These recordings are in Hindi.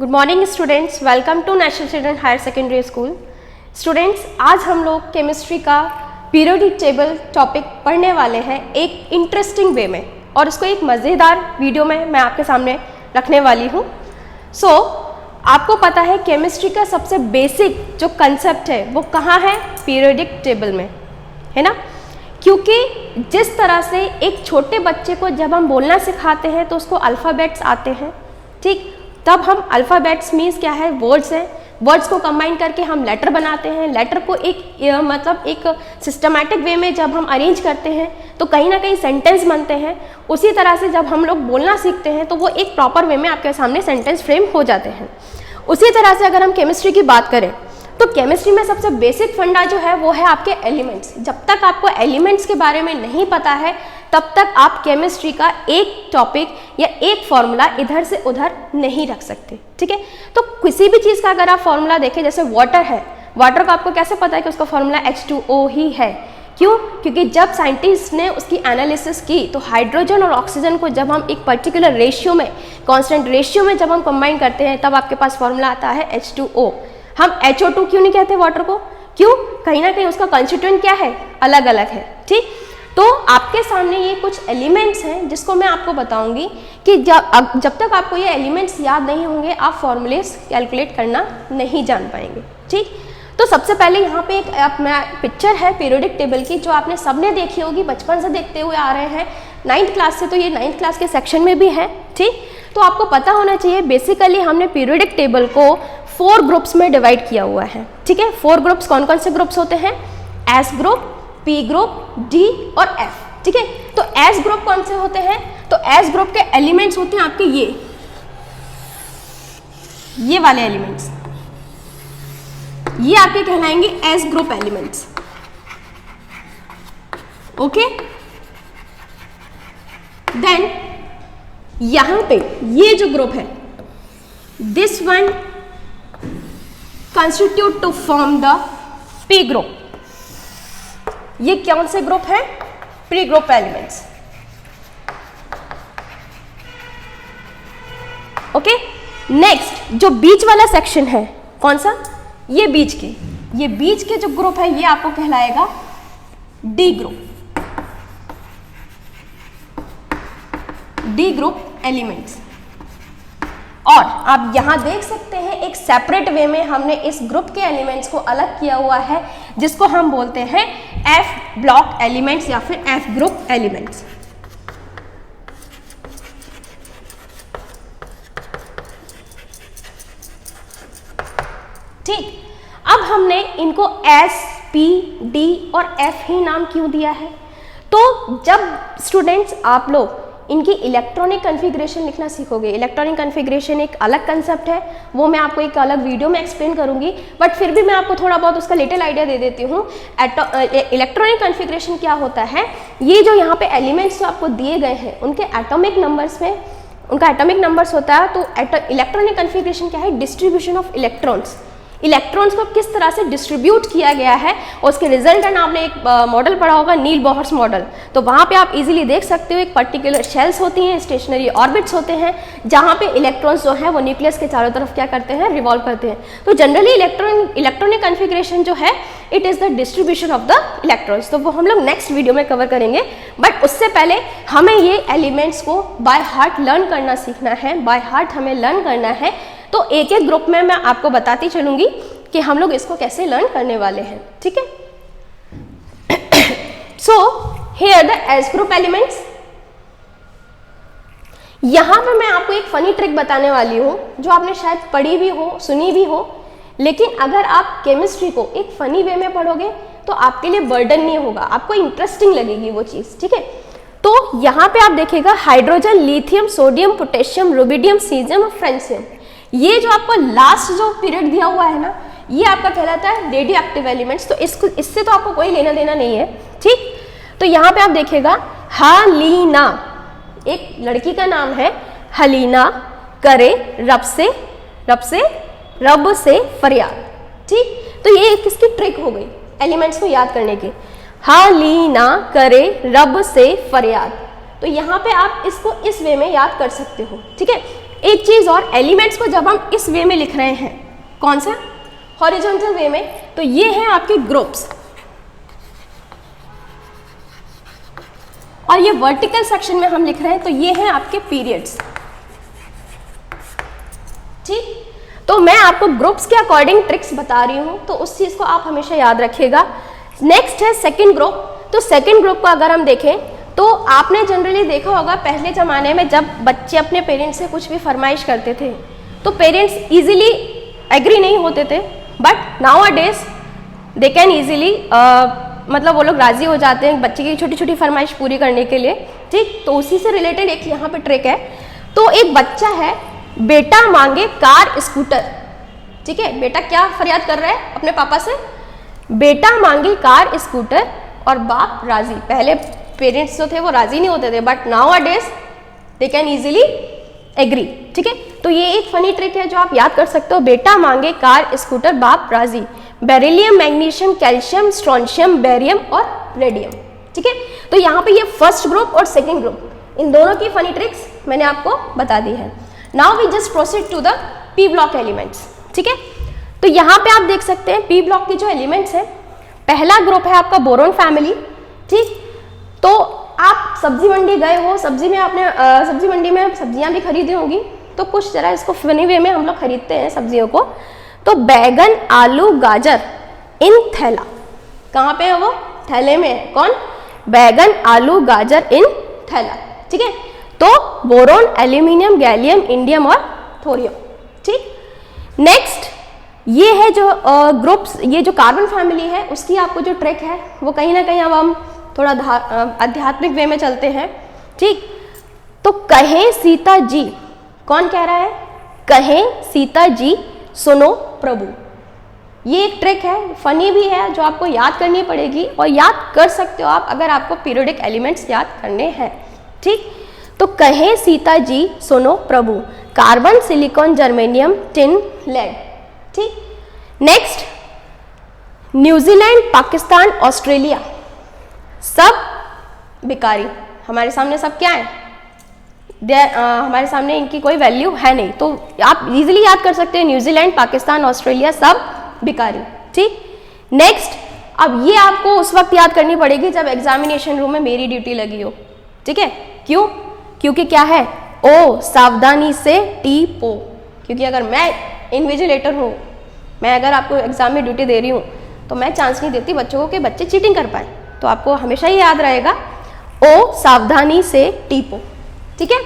Good morning students, welcome to National Children Higher Secondary School. Students, आज हम लोग केमिस्ट्री का पीरियोडिक टेबल टॉपिक पढ़ने वाले हैं एक इंटरेस्टिंग वे में, और इसको एक मज़ेदार वीडियो में मैं आपके सामने रखने वाली हूँ। आपको पता है केमिस्ट्री का सबसे बेसिक जो कंसेप्ट है वो कहाँ है? पीरियोडिक टेबल में, है ना। क्योंकि जिस तरह से एक छोटे बच्चे को जब हम बोलना सिखाते हैं तो उसको अल्फ़ाबेट्स आते हैं, ठीक, तब हम अल्फ़ाबेट्स मीन्स क्या है? वर्ड्स हैं। वर्ड्स को कंबाइन करके हम लेटर बनाते हैं। लेटर को एक सिस्टमैटिक वे में जब हम अरेंज करते हैं तो कहीं ना कहीं सेंटेंस बनते हैं। उसी तरह से जब हम लोग बोलना सीखते हैं तो वो एक प्रॉपर वे में आपके सामने सेंटेंस फ्रेम हो जाते हैं। उसी तरह से अगर हम केमिस्ट्री की बात करें तो केमिस्ट्री में सबसे बेसिक फंडा जो है वो है आपके एलिमेंट्स। जब तक आपको एलिमेंट्स के बारे में नहीं पता है तब तक आप केमिस्ट्री का एक टॉपिक या एक फॉर्मूला इधर से उधर नहीं रख सकते, ठीक है। तो किसी भी चीज़ का अगर आप फॉर्मूला देखें, जैसे वाटर है, वाटर को आपको कैसे पता है कि उसका फॉर्मूला H2O ही है? क्यों? क्योंकि जब साइंटिस्ट ने उसकी एनालिसिस की तो हाइड्रोजन और ऑक्सीजन को जब हम एक पर्टिकुलर रेशियो में, कांस्टेंट रेशियो में जब हम कंबाइन करते हैं तब आपके पास फॉर्मूला आता है H2O। हम HO2 क्यों नहीं कहते वाटर को? क्यों? कहीं ना कहीं उसका कंस्टिट्यूएंट क्या है? अलग अलग है, ठीक। तो आपके सामने ये कुछ एलिमेंट्स हैं जिसको मैं आपको बताऊंगी कि जब तक आपको ये एलिमेंट्स याद नहीं होंगे आप फॉर्मूलेस कैलकुलेट करना नहीं जान पाएंगे, ठीक। तो सबसे पहले यहाँ पे एक पिक्चर है पीरियोडिक टेबल की, जो आपने सबने देखी होगी, बचपन से देखते हुए आ रहे हैं, 9th क्लास से, तो ये 9th क्लास के सेक्शन में भी है, ठीक। तो आपको पता होना चाहिए बेसिकली हमने पीरियोडिक टेबल को 4 ग्रुप्स में डिवाइड किया हुआ है, ठीक है। 4 ग्रुप्स कौन कौन से ग्रुप्स होते हैं? S group, P group, D और एफ, ठीक है। तो एस ग्रुप कौन से होते हैं? तो एस ग्रुप के एलिमेंट्स होते हैं आपके ये वाले एलिमेंट्स, ये आपके कहलाएंगे S group elements, okay. Then यहां पे ये जो ग्रुप है, this one constitute to form the P group. ये कौन से ग्रुप है? Pre group elements, okay. Next जो बीच वाला सेक्शन है, कौन सा? ये बीच के जो ग्रुप है ये आपको कहलाएगा D group, D group elements. और आप यहां देख सकते हैं एक सेपरेट वे में हमने इस ग्रुप के एलिमेंट्स को अलग किया हुआ है, जिसको हम बोलते हैं एफ ब्लॉक एलिमेंट्स या फिर एफ ग्रुप एलिमेंट्स, ठीक। अब हमने इनको एस, पी, डी और एफ ही नाम क्यों दिया है? तो जब स्टूडेंट्स आप लोग इनकी इलेक्ट्रॉनिक कॉन्फ़िगरेशन लिखना सीखोगे, इलेक्ट्रॉनिक कॉन्फ़िगरेशन एक अलग कंसेप्ट है, वो मैं आपको एक अलग वीडियो में एक्सप्लेन करूंगी, बट फिर भी मैं आपको थोड़ा बहुत उसका लिटिल आइडिया दे देती हूँ। इलेक्ट्रॉनिक कॉन्फ़िगरेशन क्या होता है? ये जो यहाँ पे एलिमेंट्स जो आपको दिए गए हैं उनके एटॉमिक नंबर्स में उनका एटॉमिक नंबर्स होता है। तो इलेक्ट्रॉनिक कॉन्फ़िगरेशन क्या है? डिस्ट्रीब्यूशन ऑफ इलेक्ट्रॉन्स, इलेक्ट्रॉन्स को किस तरह से डिस्ट्रीब्यूट किया गया है, और उसके रिजल्टेंट आपने एक मॉडल पढ़ा होगा, नील बोहर्स मॉडल। तो वहाँ पे आप इजीली देख सकते हो एक पर्टिकुलर शेल्स होती हैं, स्टेशनरी ऑर्बिट्स होते हैं, जहाँ पे इलेक्ट्रॉन्स जो है वो न्यूक्लियस के चारों तरफ क्या करते हैं? रिवॉल्व करते हैं। तो जनरली इलेक्ट्रॉनिक कॉन्फ़िगरेशन जो है it is the distribution of the electrons. तो वो हम लोग नेक्स्ट वीडियो में कवर करेंगे, बट उससे पहले हमें ये एलिमेंट्स को बाय हार्ट लर्न करना सीखना है, बाय हार्ट हमें लर्न करना है। तो एक एक ग्रुप में मैं आपको बताती चलूंगी कि हम लोग इसको कैसे लर्न करने वाले हैं, ठीक है। So here the S group elements. यहां पे मैं आपको एक फनी ट्रिक बताने वाली हूं जो आपने शायद पढ़ी भी हो, सुनी भी हो, लेकिन अगर आप केमिस्ट्री को एक फनी वे में पढ़ोगे तो आपके लिए बर्डन नहीं होगा, आपको इंटरेस्टिंग लगेगी वो चीज, ठीक है। तो यहां पे आप देखिएगा hydrogen, lithium, sodium, potassium, rubidium, caesium और फ्रेंसियम, ये जो आपको लास्ट जो पीरियड दिया हुआ है ना, ये आपका कहलाता है रेडियो एक्टिव एलिमेंट्स। तो इससे तो आपको कोई लेना देना नहीं है, ठीक। तो यहाँ पे आप देखिएगा हलीना, एक लड़की का नाम है हलीना, करे रब से फरियाद, ठीक। तो ये किसकी ट्रिक हो गई एलिमेंट्स को याद करने की? हलीना करे रब से फरियाद। तो यहाँ पे आप इसको इस वे में याद कर सकते हो, ठीक है। एक चीज़ और, एलिमेंट्स को जब हम इस वे में लिख रहे हैं, कौन सा, हॉरिजॉन्टल वे में, तो ये हैं आपके ग्रुप्स, और ये वर्टिकल सेक्शन में हम लिख रहे हैं तो ये हैं आपके पीरियड्स। ठीक, तो मैं आपको ग्रुप्स के अकॉर्डिंग ट्रिक्स बता रही हूँ, तो उस चीज़ को आप हमेशा याद रखिएगा। नेक्स्ट है सेकंड ग्रुप। तो सेकंड ग्रुप को अगर हम देखें तो आपने जनरली देखा होगा पहले ज़माने में जब बच्चे अपने पेरेंट्स से कुछ भी फरमाइश करते थे तो पेरेंट्स इजीली एग्री नहीं होते थे, but nowadays they can easily, मतलब वो लोग राज़ी हो जाते हैं बच्चे की छोटी छोटी फरमाइश पूरी करने के लिए। ठीक, तो उसी से रिलेटेड एक यहाँ पे ट्रिक है। तो एक बच्चा है, बेटा मांगे कार स्कूटर। ठीक है, बेटा क्या फरियाद कर रहा है अपने पापा से, बेटा मांगे कार स्कूटर, और बाप राजी। पहले पेरेंट्स जो थे वो राजी नहीं होते थे, but nowadays they can easily agree. ठीक है, तो ये एक फनी ट्रिक है जो आप याद कर सकते हो, बेटा मांगे कार स्कूटर, बाप राजी। Beryllium, magnesium, calcium, strontium, barium और रेडियम। ठीक है, तो यहाँ पे ये फर्स्ट ग्रुप और सेकेंड ग्रुप, इन दोनों की फनी ट्रिक्स मैंने आपको बता दी है। Now we just proceed to the P block elements. ठीक है, तो यहाँ पे आप देख सकते हैं पी ब्लॉक के जो एलिमेंट्स हैं, पहला ग्रुप है आपका बोरोन फैमिली। ठीक, तो आप सब्जी मंडी गए हो, सब्जी मंडी में सब्जियां भी खरीदी होंगी, तो कुछ जरा इसको फनी वे में हम लोग खरीदते हैं सब्जियों को। तो बैगन, आलू, गाजर इन थैला, कहाँ पे है वो, थैले में है। कौन, बैगन, आलू, गाजर इन थैला। ठीक है, तो बोरोन, एल्यूमिनियम, गैलियम, इंडियम और थोरियम। ठीक, नेक्स्ट ये है जो ग्रुप्स, ये जो कार्बन फैमिली है उसकी आपको जो ट्रिक है वो कहीं ना कहीं अब हम थोड़ा आध्यात्मिक वे में चलते हैं। ठीक, तो कहें सीता जी, कौन कह रहा है, कहें सीता जी सुनो प्रभु। ये एक ट्रिक है, फनी भी है, जो आपको याद करनी पड़ेगी, और याद कर सकते हो आप अगर आपको पीरियोडिक एलिमेंट्स याद करने हैं। ठीक, तो कहें सीता जी सुनो प्रभु, carbon, silicon, germanium, tin, lead. ठीक, नेक्स्ट न्यूजीलैंड, पाकिस्तान, ऑस्ट्रेलिया सब बिकारी। हमारे सामने सब क्या है, हमारे सामने इनकी कोई वैल्यू है नहीं, तो आप इजीली याद कर सकते हैं न्यूजीलैंड, पाकिस्तान, ऑस्ट्रेलिया सब बिकारी। ठीक, नेक्स्ट अब ये आपको उस वक्त याद करनी पड़ेगी जब एग्जामिनेशन रूम में मेरी ड्यूटी लगी हो। ठीक है, क्यों, क्योंकि क्या है, ओ सावधानी से टी पो, क्योंकि अगर मैं इन्विजिलेटर हूँ, मैं अगर आपको एग्जाम में ड्यूटी दे रही हूँ तो मैं चांस नहीं देती बच्चों को कि बच्चे चीटिंग कर पाए, तो आपको हमेशा ही याद रहेगा ओ सावधानी से टीपो। ठीक है,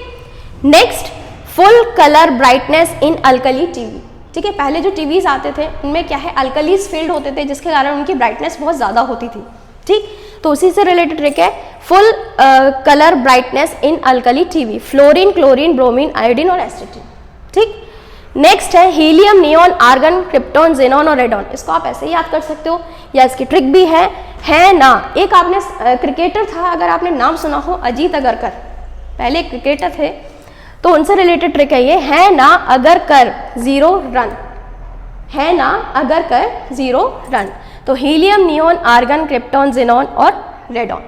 next full colour brightness in alkali TV. ठीक है, पहले जो टीवीज आते थे उनमें क्या है, अल्कलीज फील्ड होते थे जिसके कारण उनकी ब्राइटनेस बहुत ज़्यादा होती थी। ठीक, तो उसी से रिलेटेड ट्रिक है full colour brightness in alkali TV, fluorine, chlorine, bromine, iodine और एसिटिन। ठीक, नेक्स्ट है helium, neon, argon, krypton, xenon और रेडॉन। इसको आप ऐसे ही याद कर सकते हो, या इसकी ट्रिक भी है ना। एक आपने क्रिकेटर था, अगर आपने नाम सुना हो, अजीत अगरकर, पहले क्रिकेटर थे, तो उनसे रिलेटेड ट्रिक है ये, है ना अगर कर 0 रन, है ना अगर कर 0 रन। तो helium, neon, argon, krypton, xenon और रेडॉन।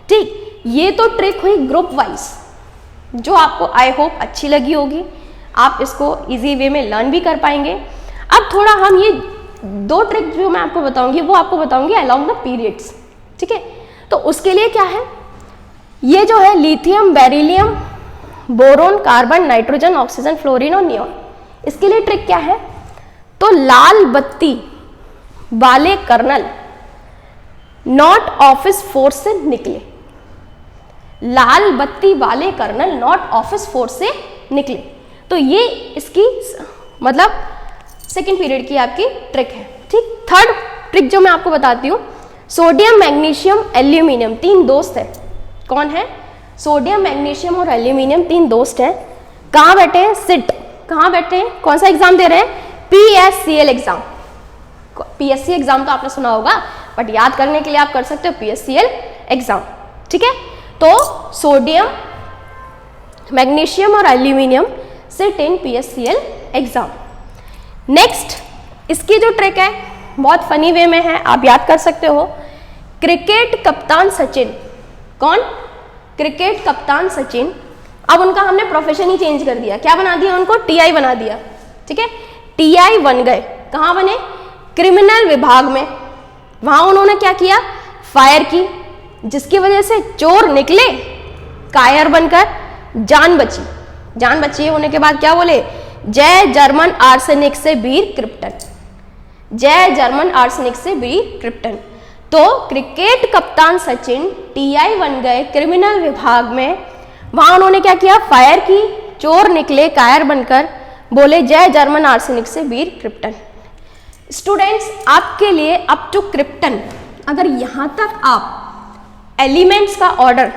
ठीक, ये तो ट्रिक हुई ग्रुप वाइज, जो आपको आई होप अच्छी लगी होगी, आप इसको इजी वे में लर्न भी कर पाएंगे। अब थोड़ा हम ये 2 ट्रिक जो मैं आपको बताऊंगी वो आपको बताऊंगी अलोंग द पीरियड्स। ठीक है, तो उसके लिए क्या है, ये जो है lithium, beryllium, boron, carbon, nitrogen, oxygen, fluorine और नियॉन, इसके लिए ट्रिक क्या है, तो लाल बत्ती वाले कर्नल नॉट ऑफिस फोर्स से निकले, लाल बत्ती वाले कर्नल नॉट ऑफिस फोर्स से निकले। तो ये इसकी मतलब सेकेंड पीरियड की आपकी ट्रिक है। ठीक, थर्ड ट्रिक जो मैं आपको बताती हूँ, सोडियम, मैग्नीशियम, एल्यूमिनियम 3 दोस्त हैं। कौन है, सोडियम, मैग्नीशियम और एल्यूमिनियम 3 दोस्त हैं। कहाँ बैठे हैं, सिट, कहाँ बैठे हैं, कौन सा एग्जाम दे रहे हैं, PSCL एग्जाम। PSC एग्जाम तो आपने सुना होगा, बट याद करने के लिए आप कर सकते हो PSCL एग्जाम। ठीक है, तो सोडियम, मैग्नीशियम और aluminium sit in PSCL exam. Next इसकी जो ट्रिक है बहुत फनी वे में है, आप याद कर सकते हो, क्रिकेट कप्तान सचिन। कौन, क्रिकेट कप्तान सचिन अब उनका हमने प्रोफेशन ही चेंज कर दिया, क्या बना दिया उनको, टीआई बना दिया, ठीक है। टीआई बन गए, कहाँ बने, क्रिमिनल विभाग में। वहां उन्होंने क्या किया, फायर की, जिसकी वजह से चोर निकले कायर बनकर, जान बची। जान बची होने के बाद क्या बोले, जय जर्मन आर्सेनिक से वीर क्रिप्टन, जय जर्मन आर्सेनिक से वीर क्रिप्टन। तो क्रिकेट कप्तान सचिन टीआई बन गए क्रिमिनल विभाग में, वहां उन्होंने क्या किया, फायर की, चोर निकले कायर बनकर, बोले जय जर्मन आर्सेनिक से वीर क्रिप्टन। स्टूडेंट्स, आपके लिए अप टू क्रिप्टन, अगर यहां तक आप एलिमेंट्स का ऑर्डर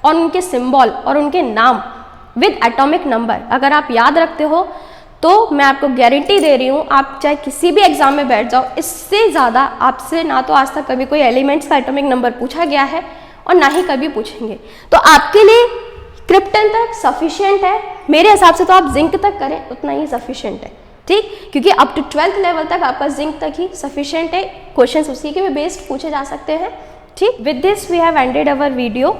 और उनके सिंबल और उनके नाम विद एटॉमिक नंबर अगर आप याद रखते हो, तो मैं आपको गारंटी दे रही हूँ, आप चाहे किसी भी एग्जाम में बैठ जाओ, इससे ज़्यादा आपसे ना तो आज तक कभी कोई एलिमेंट्स का एटॉमिक नंबर पूछा गया है और ना ही कभी पूछेंगे। तो आपके लिए क्रिप्टन तक सफिशिएंट है, मेरे हिसाब से तो आप जिंक तक करें उतना ही सफिशिएंट है, ठीक, क्योंकि अप टू 12th लेवल तक आपका जिंक तक ही सफिशिएंट है, क्वेश्चंस उसी के बेस्ड पूछे जा सकते हैं, ठीक। With this we have ended our video,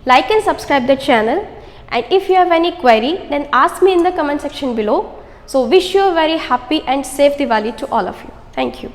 like and subscribe the channel, and if you have any query then ask me in the comment section below. So wish you a very happy and safe Diwali to all of you. Thank you.